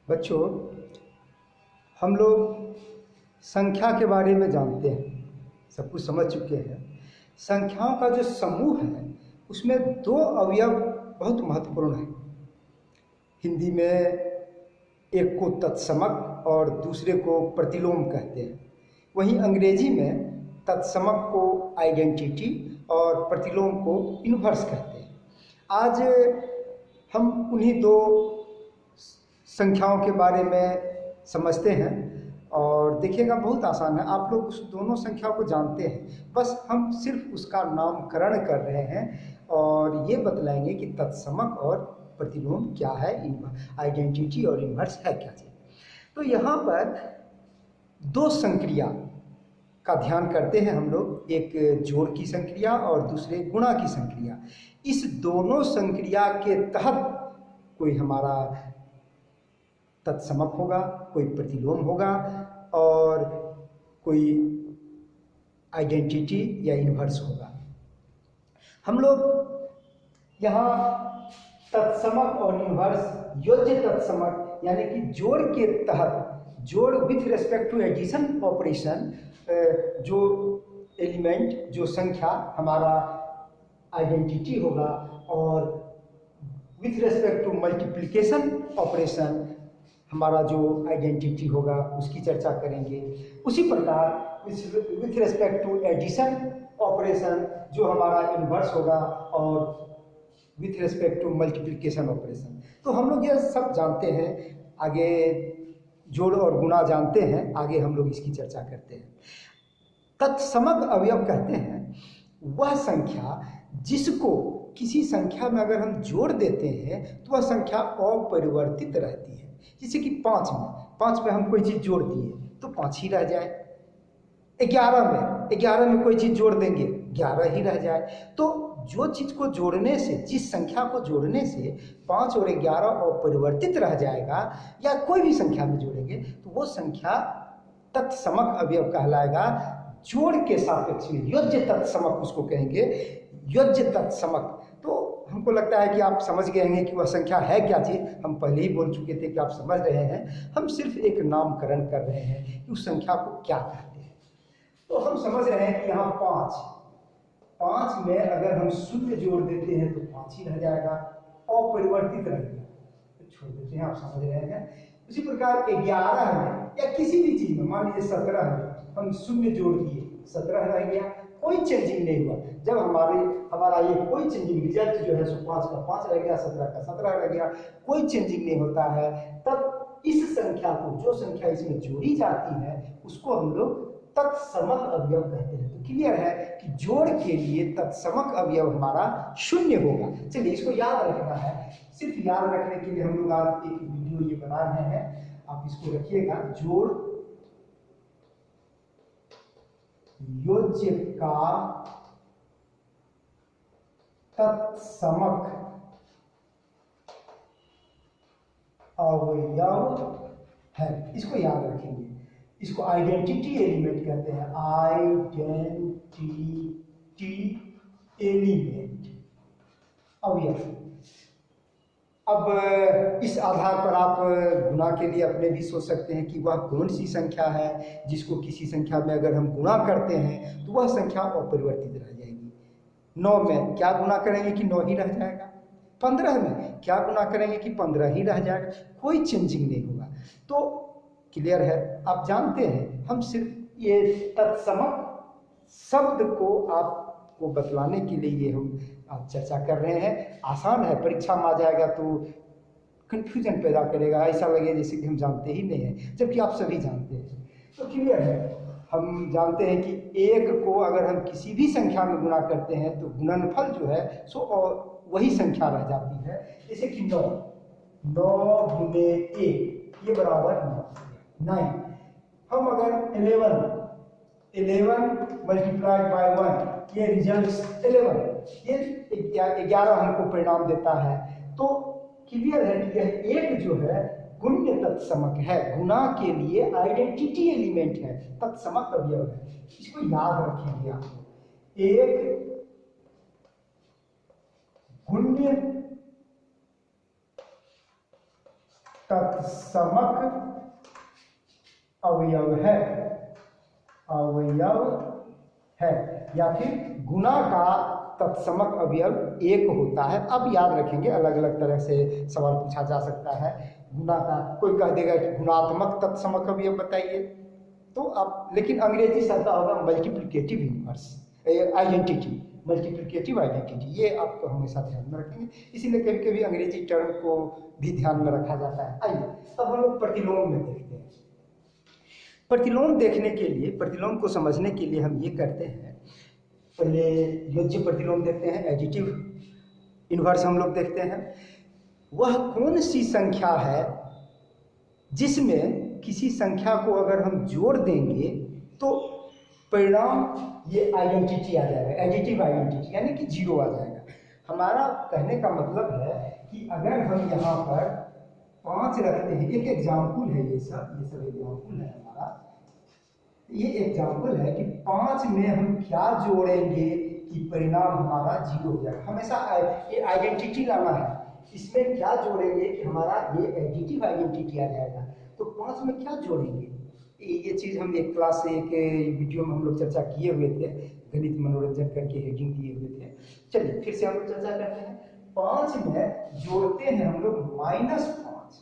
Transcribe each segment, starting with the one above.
बच्चों, हम लोग संख्या के बारे में जानते हैं, सब कुछ समझ चुके हैं। संख्याओं का जो समूह है उसमें दो अवयव बहुत महत्वपूर्ण हैं। हिंदी में एक को तत्समक और दूसरे को प्रतिलोम कहते हैं। वहीं अंग्रेजी में तत्समक को आइडेंटिटी और प्रतिलोम को इन्वर्स कहते हैं। आज हम उन्हीं दो संख्याओं के बारे में समझते हैं और देखिएगा बहुत आसान है। आप लोग उस दोनों संख्याओं को जानते हैं, बस हम सिर्फ उसका नामकरण कर रहे हैं और ये बतलाएंगे कि तत्समक और प्रतिलोम क्या है, आइडेंटिटी और इन्वर्स है क्या चीज़। तो यहाँ पर दो संक्रिया का ध्यान करते हैं हम लोग, एक जोड़ की संक्रिया और दूसरे गुणा की संक्रिया। इस दोनों संक्रिया के तहत कोई हमारा तत्समक होगा, कोई प्रतिलोम होगा और कोई आइडेंटिटी या इन्वर्स होगा। हम लोग यहाँ तत्समक और इन्वर्स, योज्य तत्समक यानी कि जोड़ के तहत, जोड़ with respect to addition operation, जो एलिमेंट, जो संख्या हमारा आइडेंटिटी होगा और with respect to multiplication operation हमारा जो आइडेंटिटी होगा उसकी चर्चा करेंगे। उसी प्रकार with respect to addition operation जो हमारा इन्वर्स होगा और with respect to multiplication operation. तो हम लोग ये सब जानते हैं, आगे जोड़ और गुणा जानते हैं, आगे हम लोग इसकी चर्चा करते हैं। तत्समक अवयव कहते हैं वह संख्या जिसको किसी संख्या में अगर हम जोड़ देते हैं तो वह संख्या अपरिवर्तित रहती है। जैसे कि 5 में हम कोई चीज़ जोड़ दिए तो 5 ही रह जाए। 11 में कोई चीज़ जोड़ देंगे 11 ही रह जाए। तो जो चीज़ को जोड़ने से, जिस संख्या को जोड़ने से 5 और 11 अपरिवर्तित रह जाएगा, या कोई भी संख्या में जोड़ेंगे तो वो संख्या तत्समक अवयव कहलाएगा। जोड़ के सापेक्ष में योज्य तत्समक उसको कहेंगे, योज्य तत्समक। तो हमको लगता है कि आप समझ गए हैं कि वह संख्या है क्या चीज़। हम पहले ही बोल चुके थे कि आप समझ रहे हैं। हम सिर्फ एक नामकरण कर रहे हैं कि उस संख्या को क्या कहते हैं। तो हम समझ रहे हैं कि यहाँ 5 में अगर हम शून्य जोड़ देते हैं तो 5 ही रह जाएगा, अपरिवर्तित रह गया, तो छोड़ देते हैं। आप समझ रहे हैं। उसी प्रकार 11 में या किसी भी चीज में, मान लीजिए 17 में हम शून्य जोड़ दिए, 17 रह गया, कोई चेंजिंग नहीं हुआ। जब हमारा ये कोई चेंजिंग रिजल्ट जो है सो 5 का 5 रह गया, 17 का 17 रह गया, कोई चेंजिंग नहीं होता है, तब इस संख्या को, जो संख्या इसमें जोड़ी जाती है, उसको हम लोग तत्समक अवयव कहते हैं। तो क्लियर है कि जोड़ के लिए तत्समक अवयव हमारा शून्य होगा। चलिए इसको याद रखना है। सिर्फ याद रखने के लिए हम लोग आज एक वीडियो ये बना रहे हैं, आप इसको रखिएगा। जोड़ योज्य का तत्समक अवयव है, इसको याद रखेंगे। इसको आइडेंटिटी एलिमेंट कहते हैं, आइडेंटिटी एलिमेंट अवयव। अब इस आधार पर आप गुणा के लिए अपने भी सोच सकते हैं कि वह कौन सी संख्या है जिसको किसी संख्या में अगर हम गुणा करते हैं तो वह संख्या अपरिवर्तित रह जाएगी। 9 में क्या गुणा करेंगे कि 9 ही रह जाएगा। 15 में क्या गुणा करेंगे कि 15 ही रह जाएगा, कोई चेंजिंग नहीं होगा। तो क्लियर है, आप जानते हैं। हम सिर्फ ये तत्समक शब्द को आपको बतलाने के लिए हम आज चर्चा कर रहे हैं। आसान है, परीक्षा में आ जाएगा तो कंफ्यूजन पैदा करेगा, ऐसा लगे जैसे कि हम जानते ही नहीं हैं, जबकि आप सभी जानते हैं। तो क्लियर है, हम जानते हैं कि 1 को अगर हम किसी भी संख्या में गुणा करते हैं तो गुणनफल जो है सो वही संख्या रह जाती है। जैसे कि 9 गुणे 1 ये बराबर 9। हम अगर 11 मल्टीप्लाइड बाय 1, ये रिजल्ट 11, ये 11 हमको परिणाम देता है। तो क्लियर है कि यह 1 जो है गुण्य तत्समक है, गुणा के लिए आइडेंटिटी एलिमेंट है, तत्समक अवयव है। इसको याद रखेंगे आप। 1 गुण्य तत्समक तत्समक अवयव है, अवयव है, या फिर गुना का तत्समक अवयव एक होता है। अब याद रखेंगे, अलग अलग तरह से सवाल पूछा जा सकता है। गुना का कोई कह देगा कि गुणात्मक तत्समक अवयव बताइए, तो आप, लेकिन अंग्रेजी शब्द होगा multiplicative inverse identity, multiplicative identity, ये आपको हमेशा ध्यान में रखेंगे। इसीलिए कभी कभी अंग्रेजी टर्म को भी ध्यान में रखा जाता है। आइए अब हम लोग प्रतिलोम में देखते हैं। प्रतिलोम देखने के लिए, प्रतिलोम को समझने के लिए हम ये करते हैं, पहले योज्य प्रतिलोम देखते हैं, एडिटिव इन्वर्स हम लोग देखते हैं। वह कौन सी संख्या है जिसमें किसी संख्या को अगर हम जोड़ देंगे तो परिणाम ये आइडेंटिटी आ जाएगा, एडिटिव आइडेंटिटी, यानी कि जीरो आ जाएगा। हमारा कहने का मतलब है कि अगर हम यहाँ पर 5 रखते हैं, एक एग्जाम्पल है ये सब एग्जाम्पल है हमारा, ये एग्जाम्पल है कि 5 में हम क्या जोड़ेंगे कि परिणाम हमारा जीरो हो जाएगा। हमेशा ये आइडेंटिटी लाना है, इसमें क्या जोड़ेंगे कि हमारा ये एडिटिव आइडेंटिटी आ जाएगा। तो 5 में क्या जोड़ेंगे, ये चीज़ हम एक क्लास से एक वीडियो में हम लोग चर्चा किए हुए थे, गणित मनोरंजन करके हेडिंग दिए हुए थे। चलिए फिर से हम लोग चर्चा करते हैं। 5 में जोड़ते हैं हम लोग -5,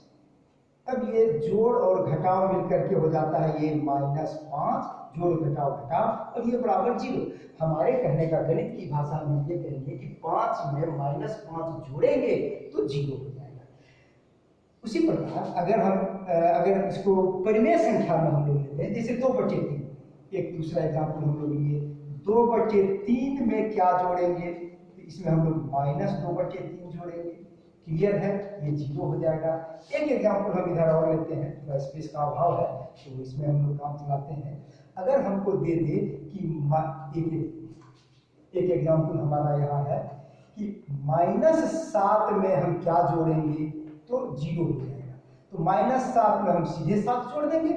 अब ये जोड़ और घटाव मिल करके हो जाता है ये -5, जोड़ घटाव घटाव, और ये बराबर 0। हमारे कहने का गणित की भाषा में ये कहेंगे कि 5 में -5 जोड़ेंगे तो 0 हो जाएगा। उसी प्रकार अगर इसको परिमेय संख्या में हम लोग लेते हैं, जैसे 2/3, एक दूसरा एग्जाम्पल हम लोग लिए, 2/3 में क्या जोड़ेंगे, तो इसमें हम लोग -2/3 जोड़ेंगे। क्लियर है, ये 0 हो जाएगा। एक एग्जाम्पल हम इधर और लेते हैं, थोड़ा स्पेस का अभाव है तो इसमें हम लोग काम चलाते हैं। अगर हमको दे दे कि एक एग्जाम्पल हमारा यहाँ है कि -7 में हम क्या जोड़ेंगे तो 0 हो जाएगा। तो -7 में हम सीधे 7 जोड़ देंगे,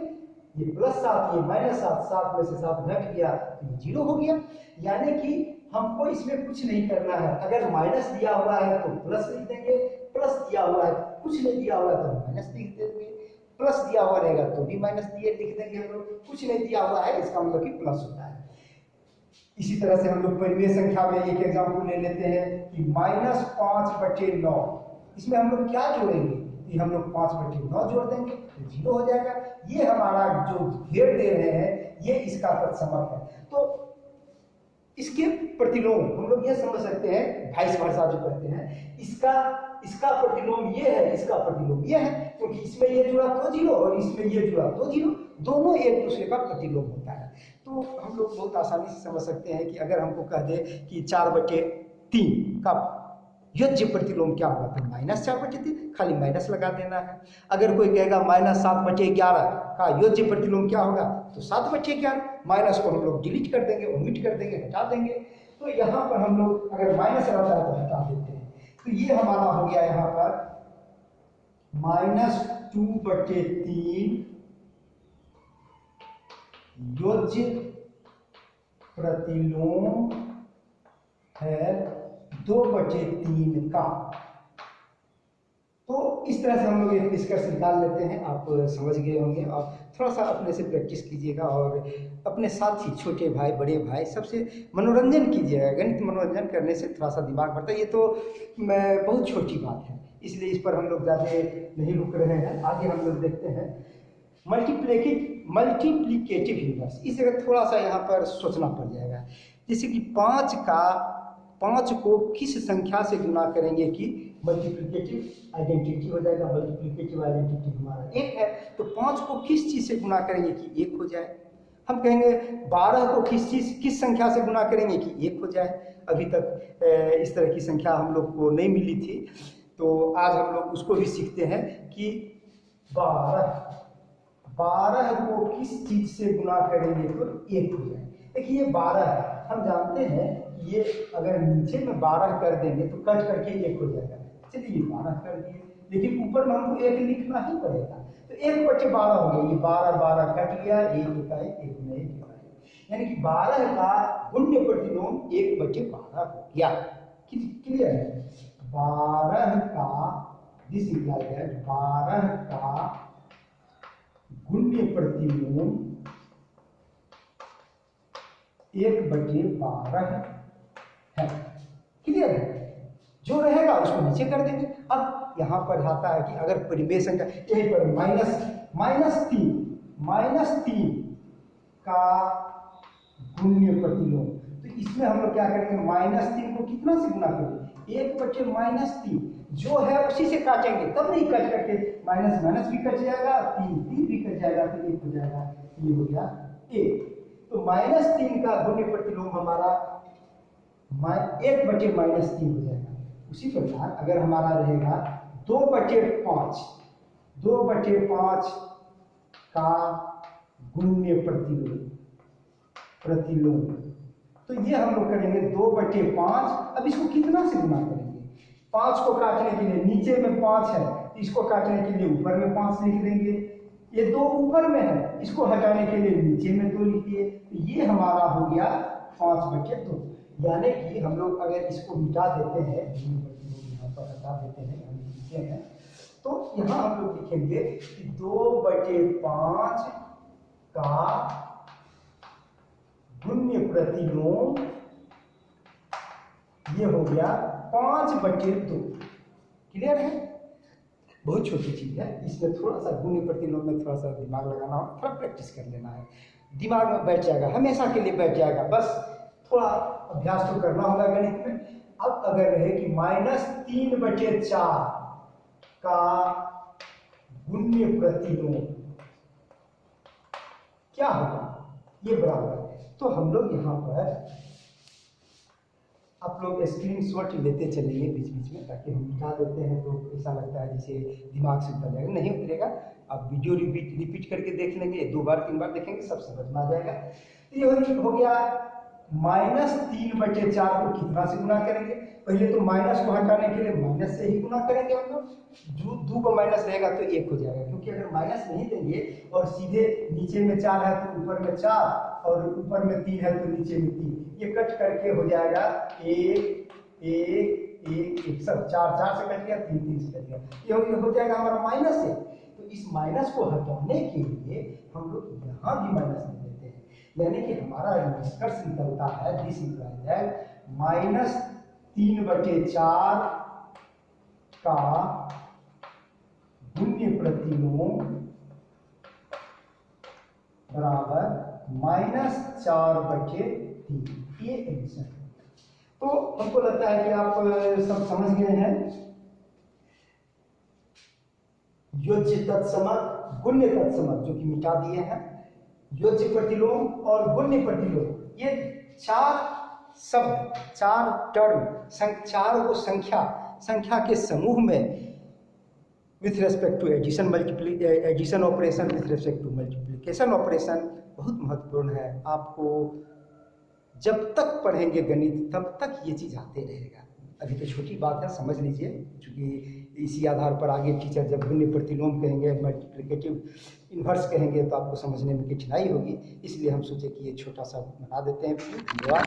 ये +7, ये -7, 7 में से 7 घट गया तो ये 0 हो गया। यानी कि हमको इसमें कुछ नहीं करना है, अगर माइनस दिया हुआ है तो प्लस लिख देंगे, प्लस दिया हुआ है, कुछ नहीं दिया हुआ है तो माइनस लिख देंगे, प्लस दिया हुआ रहेगा तो भी माइनस दिए लिख देंगे हम लोग, कुछ नहीं दिया हुआ है इसका मतलब कि प्लस होता है। इसी तरह से हम लोग परिमेय संख्या में एक एग्जाम्पल ले लेते हैं कि -5/9, इसमें हम लोग क्या जोड़ेंगे कि हम लोग 5/9 जोड़ देंगे तो 0 हो जाएगा। ये हमारा जो घेर दे रहे हैं ये इसका तत्समक है। तो इसके प्रतिलोम हम लोग ये समझ सकते हैं, वाइस वर्सा जो कहते हैं, इसका प्रतिलोम ये है, इसका प्रतिलोम ये है, क्योंकि इसमें ये जुड़ा तो 0 और इसमें ये जुड़ा तो 0, दोनों एक दूसरे का प्रतिलोम होता है। तो हम लोग बहुत आसानी से समझ सकते हैं कि अगर हमको कह दे कि 4/3 का योज्य प्रतिलोम क्या होगा, तो -4/3, खाली माइनस लगा देना है। अगर कोई कहेगा -7/11 का योज्य प्रतिलोम क्या होगा, तो 7/11, माइनस को हम लोग डिलीट कर देंगे, ओमिट कर देंगे, हटा देंगे। तो यहाँ पर हम लोग अगर माइनस रहता है तो हटा देते हैं। तो ये हमारा हो गया यहाँ पर -2/3 योज्य प्रतिलोम है 2/3 का। तो इस तरह से हम लोग एक निष्कर्ष निकाल लेते हैं। आप समझ गए होंगे, और थोड़ा सा अपने से प्रैक्टिस कीजिएगा और अपने साथी, छोटे भाई, बड़े भाई, सबसे मनोरंजन कीजिएगा। गणित मनोरंजन करने से थोड़ा सा दिमाग बढ़ता है। ये तो बहुत छोटी बात है, इसलिए इस पर हम लोग ज़्यादा नहीं रुक रहे हैं। आगे हम लोग देखते हैं मल्टीप्लिकेटिव इन्वर्स। इस जगह थोड़ा सा यहाँ पर सोचना पड़ जाएगा। जैसे कि 5 को किस संख्या से गुना करेंगे कि मल्टीप्लिकेटिव आइडेंटिटी हो जाएगा। मल्टीप्लिकेटिव आइडेंटिटी हमारा 1 है, तो 5 को किस चीज़ से गुना करेंगे कि 1 हो जाए। हम कहेंगे 12 को किस संख्या से गुना करेंगे कि 1 हो जाए। अभी तक इस तरह की संख्या हम लोग को नहीं मिली थी, तो आज हम लोग उसको भी सीखते हैं कि 12 को किस चीज़ से गुना करेंगे तो 1 हो जाए। देखिए 12 है, हम जानते हैं ये अगर नीचे में 12 कर देंगे तो कट करके 1 हो जाएगा। चलिए 12 कर दिए, लेकिन ऊपर में हमको 1 लिखना ही पड़ेगा। तो 1/12 हो गया, ये 12 कट गया, 1 का 1 में 1 का 1, यानी कि 12 का गुण्य प्रतिलोम 1/12 हो गया। क्लियर है? 12 का दिस इम्प्लाई दैट 12 का गुण्य प्रतिलोम 1/12 है। क्लियर है? जो रहेगा उसको नीचे कर देंगे। अब यहां पर आता है कि अगर परिमेय संख्या यहीं पर -3 का गुण्य प्रतिलोम, तो इसमें हम लोग क्या करेंगे, -3 को कितना से गुना करेंगे, 1/-3 जो है उसी से काटेंगे, तब नहीं कट करके माइनस भी कट जाएगा, 3 भी कट जाएगा, तो 1 हो जाएगा। ये हो गया 1। तो -3 का गुण्य प्रतिलोम हमारा 1/-3 हो जाएगा। उसी प्रकार अगर हमारा रहेगा 2/5 का गुण्य प्रतिलोम, तो ये हम लोग करेंगे 2/5। अब इसको कितना से गुना करेंगे, 5 को काटने के लिए नीचे में 5 है, इसको काटने के लिए ऊपर में 5 लिख देंगे। ये 2 ऊपर में है, इसको हटाने के लिए नीचे में 2 लिखिए, तो ये हमारा हो गया 5/2। यानी कि हम लोग अगर इसको मिटा देते हैं, यहाँ पर हटा देते हैं, हम लिखते हैं, तो यहाँ हम लोग लिखेंगे कि 2/5 का गुण्य प्रतिलोम ये हो गया 5/2। क्लियर है? बहुत छोटी चीज है, इसमें थोड़ा सा गुण्य प्रतिलोम में थोड़ा सा दिमाग लगाना हो, थोड़ा प्रैक्टिस कर लेना है, दिमाग में बैठ जाएगा, हमेशा के लिए बैठ जाएगा। बस थोड़ा अभ्यास तो करना होगा गणित में। अब अगर रहे कि -3/4 का गुण्य प्रतिलोम क्या होगा, ये बराबर है। तो हम लोग यहाँ पर आप लोग स्क्रीनशॉट लेते चलेंगे बीच बीच में, ताकि हम मिटा देते हैं तो ऐसा लगता है जैसे दिमाग से उतर जाएगा, नहीं उतरेगा। आप वीडियो रिपीट करके देख लेंगे, 2 बार 3 बार देखेंगे, सब समझ में आ जाएगा। तो ये हो गया -3/4 को कितना से गुना करेंगे, पहले तो माइनस को हटाने के लिए माइनस से ही गुना करेंगे हम लोग। जो 2 को माइनस रहेगा तो 1 हो जाएगा, क्योंकि अगर माइनस नहीं देंगे और सीधे नीचे में 4 है तो ऊपर में 4 और ऊपर में 3 है तो नीचे में 3, ये कट करके हो जाएगा 1 1 1 1, सब 4 से कट गया, 3 से कट गया, ये हो जाएगा हमारा माइनस है। तो इस माइनस को हटाने के लिए हम लोग यहाँ भी माइनस दे देते हैं, यानी कि हमारा निष्कर्ष निकलता है दिस इम्प्लाइज दैट -3/4 का गुण्य प्रतिलोम बराबर -4/3। ये आंसर है। तो हमको लगता है कि आप सब समझ गए हैं। योज्य तत्समक, गुण्य तत्समक जो कि मिटा दिए हैं, योज्य प्रतिलोम और गुण्य प्रतिलोम, ये 4 शब्द, 4 टर्म, 4 संख्या के समूह में with respect to addition operation, with respect to multiplication operation बहुत महत्वपूर्ण है। आपको जब तक पढ़ेंगे गणित तब तक ये चीज़ आते रहेगा। अभी तो छोटी बात है, समझ लीजिए, क्योंकि इसी आधार पर आगे टीचर जब गुण्य प्रतिलोम कहेंगे, मल्टीप्लिकेटिव इन्वर्स कहेंगे तो आपको समझने में कठिनाई होगी, इसलिए हम सोचे कि ये छोटा सा बना देते हैं। धन्यवाद।